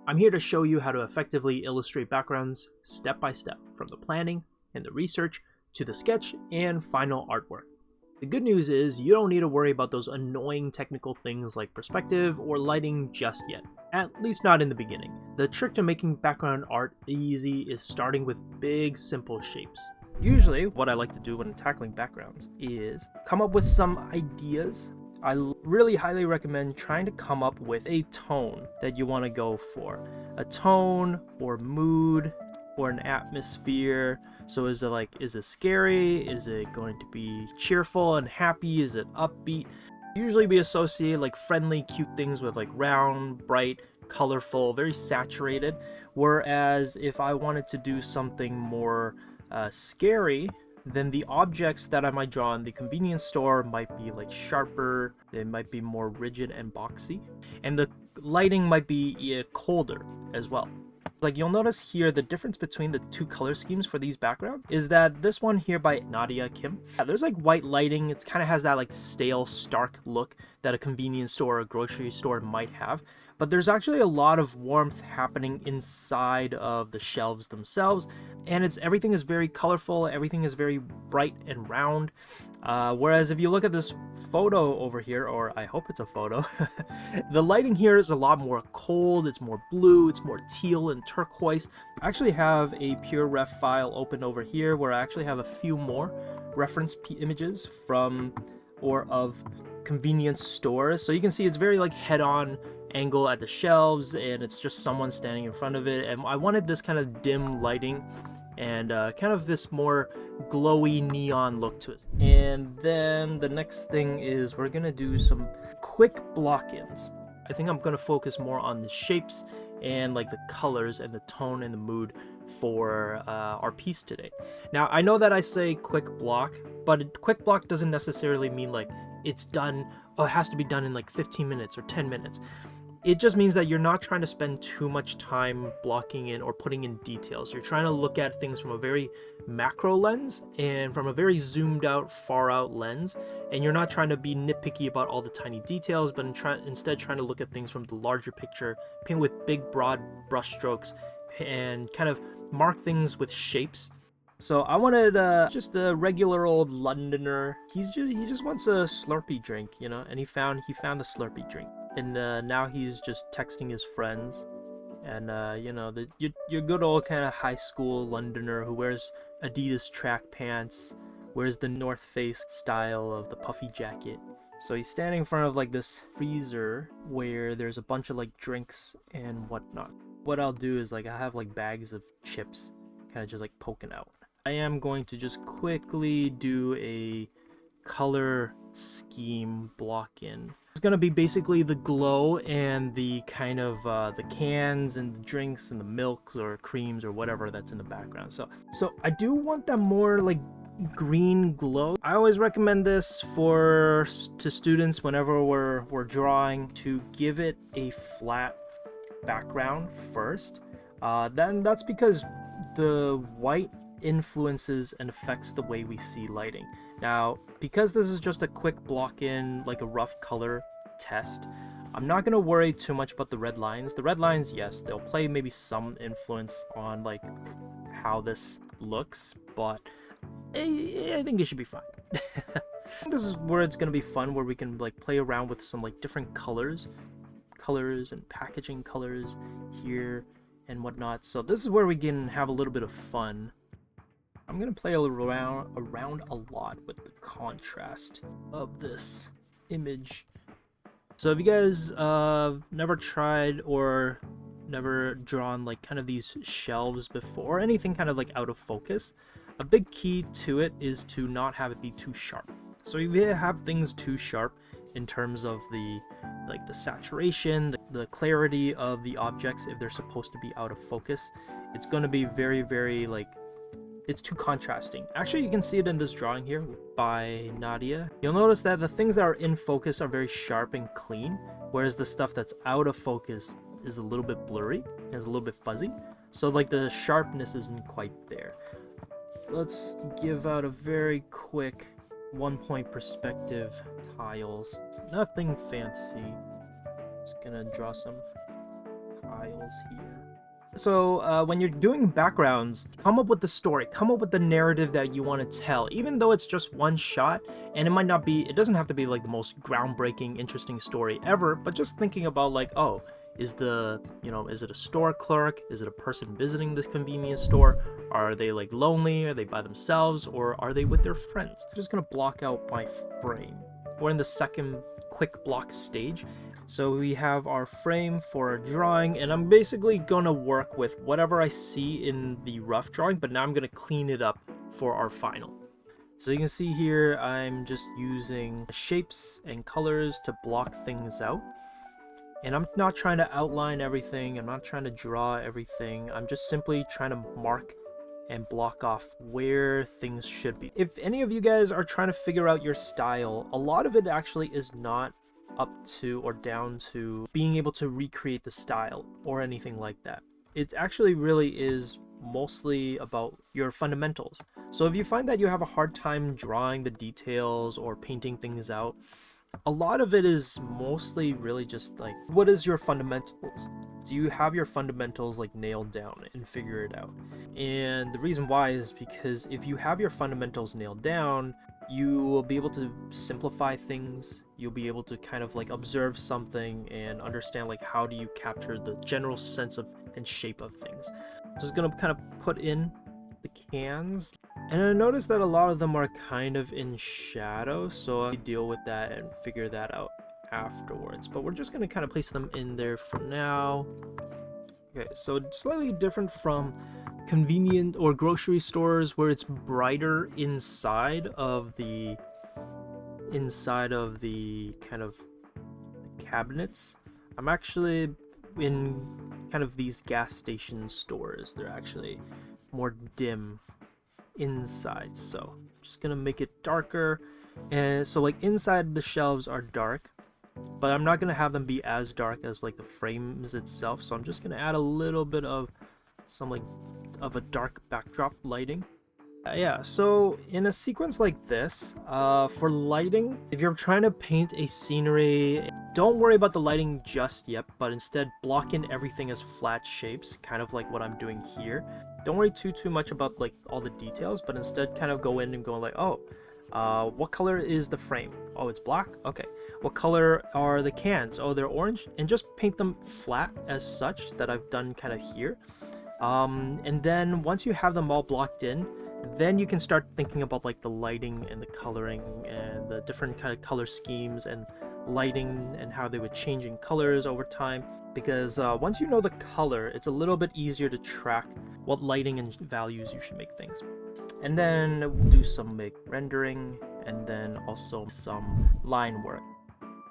I'm here to show you how to effectively illustrate backgrounds step by step, from the planning and the research to the sketch and final artwork. The good news is you don't need to worry about those annoying technical things like perspective or lighting just yet, at least not in the beginning. The trick to making background art easy is starting with big, simple shapes. Usually, what I like to do when tackling backgrounds is come up with some ideas. I really highly recommend trying to come up with a tone that you want to go for. A tone or mood or an atmosphere. So is it scary? Is it going to be cheerful and happy? Is it upbeat? Usually we associate like friendly, cute things with like round, bright, colorful, very saturated. Whereas if I wanted to do something more scary, then the objects that I might draw in the convenience store might be like sharper, they might be more rigid and boxy, and the lighting might be colder as well. Like you'll notice here, the difference between the two color schemes for these backgrounds is that this one here by Nadia Kim, there's like white lighting. It kind of has that like stale, stark look that a convenience store or a grocery store might have. But there's actually a lot of warmth happening inside of the shelves themselves, and everything is very colorful, everything is very bright and round. Whereas if you look at this photo over here, or I hope it's a photo, the lighting here is a lot more cold, it's more blue, it's more teal and turquoise. I actually have a pure ref file open over here where I actually have a few more reference images from or of convenience stores. So you can see it's very like head-on angle at the shelves, and it's just someone standing in front of it, and I wanted this kind of dim lighting and kind of this more glowy neon look to it. And then the next thing is we're gonna do some quick block-ins. I think I'm gonna focus more on the shapes and like the colors and the tone and the mood for our piece today. Now I know that I say quick block, but a quick block doesn't necessarily mean like it's done, it has to be done in like 15 minutes or 10 minutes. It just means that you're not trying to spend too much time blocking in or putting in details. You're trying to look at things from a very macro lens and from a very zoomed out, far out lens. And you're not trying to be nitpicky about all the tiny details, but instead trying to look at things from the larger picture, paint with big, broad brush strokes, and kind of mark things with shapes. So I wanted just a regular old Londoner. He just wants a Slurpee drink, you know, and he found the Slurpee drink. And now he's just texting his friends, and you know, your good old kind of high school Londoner who wears Adidas track pants, wears the North Face style of the puffy jacket. So he's standing in front of like this freezer where there's a bunch of like drinks and whatnot. What I'll do is like I have like bags of chips kind of just like poking out. I am going to just quickly do a color scheme block in. It's going to be basically the glow and the kind of the cans and the drinks and the milks or creams or whatever that's in the background. So I do want that more like green glow. I always recommend this to students whenever we're drawing, to give it a flat background first. Then that's because the white influences and affects the way we see lighting. Now, because this is just a quick block in, like a rough color test, I'm not going to worry too much about the red lines. The red lines, yes, they'll play maybe some influence on like how this looks, but I think it should be fine. This is where it's going to be fun, where we can like play around with some like different colors and packaging colors here and whatnot. So this is where we can have a little bit of fun. I'm going to play around a lot with the contrast of this image. So if you guys never tried or never drawn like kind of these shelves before, anything kind of like out of focus, a big key to it is to not have it be too sharp. So if you have things too sharp in terms of the saturation, the clarity of the objects, if they're supposed to be out of focus, it's going to be very, very like, it's too contrasting. Actually, you can see it in this drawing here by Nadia. You'll notice that the things that are in focus are very sharp and clean, whereas the stuff that's out of focus is a little bit blurry, is a little bit fuzzy. So like the sharpness isn't quite there. Let's give out a very quick 1-point perspective tiles. Nothing fancy. Just gonna draw some files here. So when you're doing backgrounds, come up with the story, come up with the narrative that you want to tell, even though it's just one shot, and it doesn't have to be like the most groundbreaking, interesting story ever, but just thinking about like, oh, is it a store clerk? Is it a person visiting the convenience store? Are they like lonely? Are they by themselves? Or are they with their friends? I'm just gonna block out my frame. We're in the second quick block stage. So we have our frame for a drawing, and I'm basically gonna work with whatever I see in the rough drawing, but now I'm gonna clean it up for our final. So you can see here, I'm just using shapes and colors to block things out. And I'm not trying to outline everything, I'm not trying to draw everything, I'm just simply trying to mark and block off where things should be. If any of you guys are trying to figure out your style, a lot of it actually is not up to or down to being able to recreate the style or anything like that. It actually really is mostly about your fundamentals. So if you find that you have a hard time drawing the details or painting things out, a lot of it is mostly really just like, what is your fundamentals? Do you have your fundamentals like nailed down and figure it out? And the reason why is because if you have your fundamentals nailed down, you will be able to simplify things. You'll be able to kind of like observe something and understand like how do you capture the general sense of and shape of things. Just gonna kind of put in the cans, and I noticed that a lot of them are kind of in shadow, so I deal with that and figure that out afterwards. But we're just gonna kind of place them in there for now. Okay, so slightly different from convenient or grocery stores where it's brighter inside of the kind of cabinets. I'm actually in kind of these gas station stores. They're actually more dim inside, so I'm just gonna make it darker. And so like inside the shelves are dark, but I'm not gonna have them be as dark as like the frames itself, so I'm just gonna add a little bit of some like of a dark backdrop lighting. Yeah, so in a sequence like this, for lighting, if you're trying to paint a scenery, don't worry about the lighting just yet, but instead block in everything as flat shapes, kind of like what I'm doing here. Don't worry too much about like all the details, but instead kind of go in and go like, oh, what color is the frame? Oh, it's black? Okay. What color are the cans? Oh, they're orange. And just paint them flat as such that I've done kind of here. And then once you have them all blocked in, then you can start thinking about like the lighting and the coloring and the different kind of color schemes and lighting and how they would change in colors over time. Because once you know the color, it's a little bit easier to track what lighting and values you should make things. And then we'll do some rendering and then also some line work.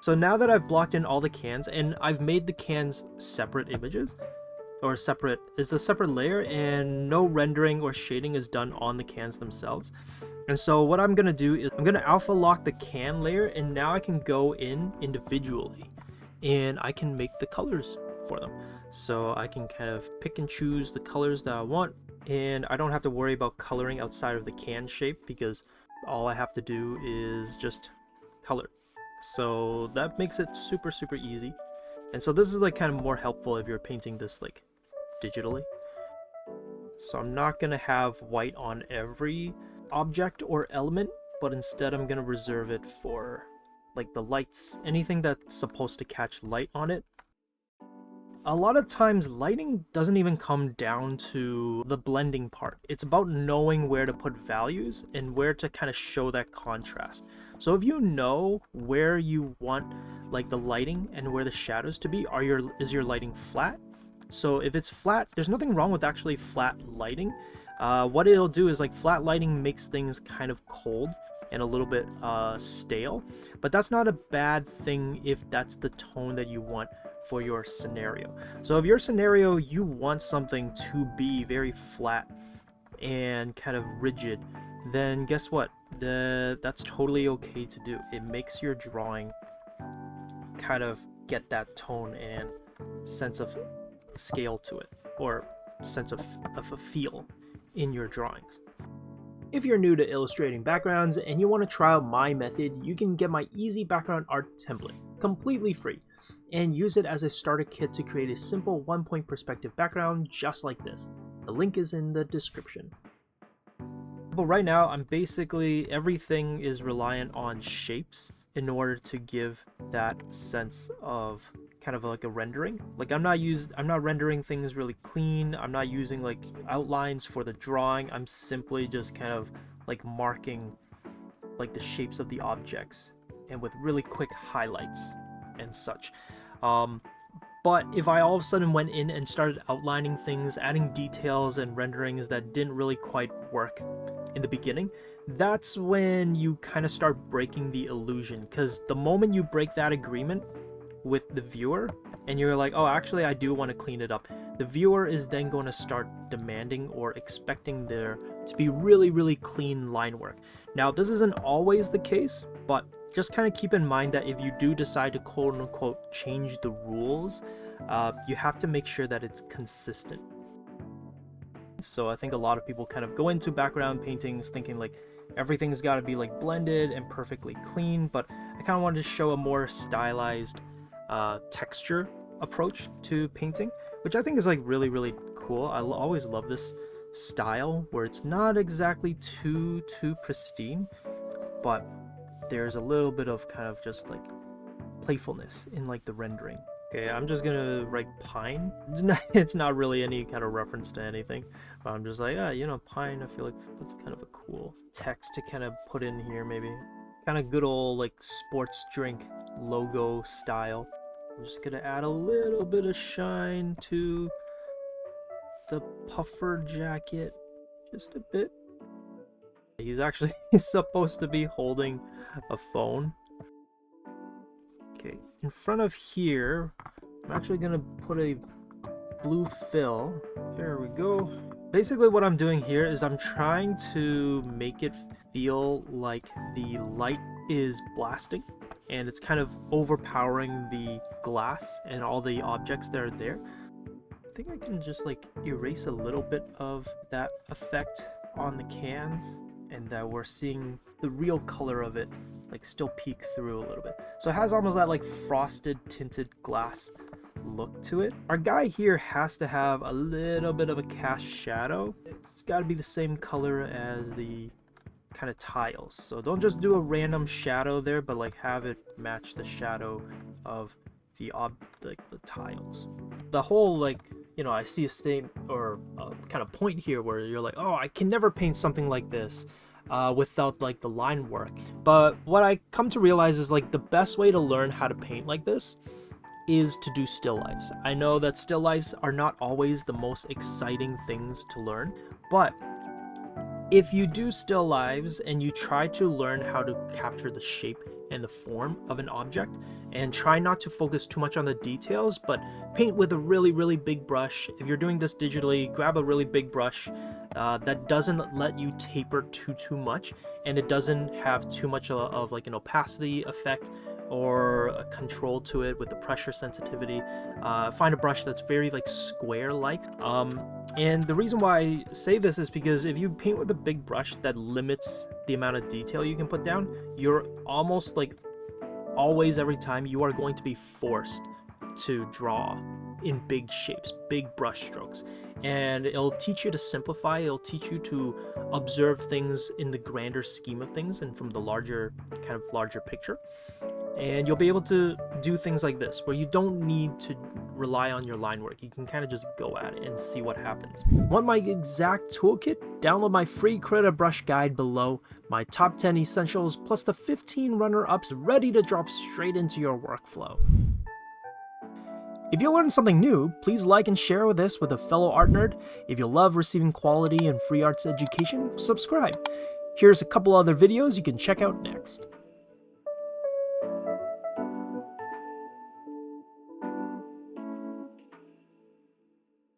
So now that I've blocked in all the cans and I've made the cans separate images, or it's a separate layer, and no rendering or shading is done on the cans themselves. And so what I'm gonna do is I'm gonna alpha lock the can layer, and now I can go in individually and I can make the colors for them. So I can kind of pick and choose the colors that I want, and I don't have to worry about coloring outside of the can shape because all I have to do is just color. So that makes it super easy. And so this is like kind of more helpful if you're painting this like digitally. So I'm not gonna have white on every object or element, but instead I'm gonna reserve it for like the lights, anything that's supposed to catch light on it. A lot of times lighting doesn't even come down to the blending part. It's about knowing where to put values and where to kind of show that contrast. So if you know where you want like the lighting and where the shadows to be, is your lighting flat? So if it's flat, there's nothing wrong with actually flat lighting. What it'll do is like flat lighting makes things kind of cold and a little bit stale, but that's not a bad thing if that's the tone that you want for your scenario. So if your scenario, you want something to be very flat and kind of rigid, then guess what? That's totally okay to do. It makes your drawing kind of get that tone and sense of scale to it, or sense of a feel in your drawings. If you're new to illustrating backgrounds and you want to try out my method, you can get my easy background art template completely free. and use it as a starter kit to create a simple one-point perspective background just like this. The link is in the description. But right now, I'm basically, everything is reliant on shapes in order to give that sense of kind of like a rendering. Like I'm not rendering things really clean. I'm not using like outlines for the drawing. I'm simply just kind of like marking like the shapes of the objects and with really quick highlights and such. But if I all of a sudden went in and started outlining things, adding details and renderings that didn't really quite work in the beginning, that's when you kind of start breaking the illusion, because the moment you break that agreement with the viewer and you're like, oh, actually I do want to clean it up, the viewer is then going to start demanding or expecting there to be really clean line work. Now, this isn't always the case, but just kind of keep in mind that if you do decide to quote-unquote change the rules, you have to make sure that it's consistent. So I think a lot of people kind of go into background paintings thinking like everything's got to be like blended and perfectly clean, but I kind of wanted to show a more stylized texture approach to painting, which I think is like really cool. I always love this style where it's not exactly too pristine, but there's a little bit of kind of just like playfulness in like the rendering. Okay, I'm just gonna write pine. It's not really any kind of reference to anything, but I'm just like, you know, pine, I feel like that's kind of a cool text to kind of put in here, maybe. Kind of good old like sports drink logo style. I'm just gonna add a little bit of shine to the puffer jacket, just a bit. He's actually supposed to be holding a phone. Okay, in front of here, I'm actually gonna put a blue fill. There we go. Basically what I'm doing here is I'm trying to make it feel like the light is blasting and it's kind of overpowering the glass and all the objects that are there. I think I can just like erase a little bit of that effect on the cans, and that we're seeing the real color of it like still peek through a little bit. So it has almost that like frosted tinted glass look to it. Our guy here has to have a little bit of a cast shadow. It's got to be the same color as the kind of tiles. So don't just do a random shadow there, but like have it match the shadow of the tiles. The whole like, you know, I see a statement or a kind of point here where you're like, oh, I can never paint something like this without like the line work. But what I come to realize is like the best way to learn how to paint like this is to do still lifes. I know that still lifes are not always the most exciting things to learn, but if you do still lives and you try to learn how to capture the shape and the form of an object and try not to focus too much on the details, but paint with a really big brush. If you're doing this digitally, grab a really big brush that doesn't let you taper too much, and it doesn't have too much of like an opacity effect or a control to it with the pressure sensitivity. Find a brush that's very like square like. And the reason why I say this is because if you paint with a big brush that limits the amount of detail you can put down, you're almost like always every time you are going to be forced to draw in big shapes, big brush strokes. And it'll teach you to simplify, it'll teach you to observe things in the grander scheme of things and from the larger picture. And you'll be able to do things like this, where you don't need to rely on your line work. You can kind of just go at it and see what happens. Want my exact toolkit? Download my free Krita brush guide below. My top 10 essentials plus the 15 runner-ups ready to drop straight into your workflow. If you learned something new, please like and share this with a fellow art nerd. If you love receiving quality and free arts education, subscribe. Here's a couple other videos you can check out next.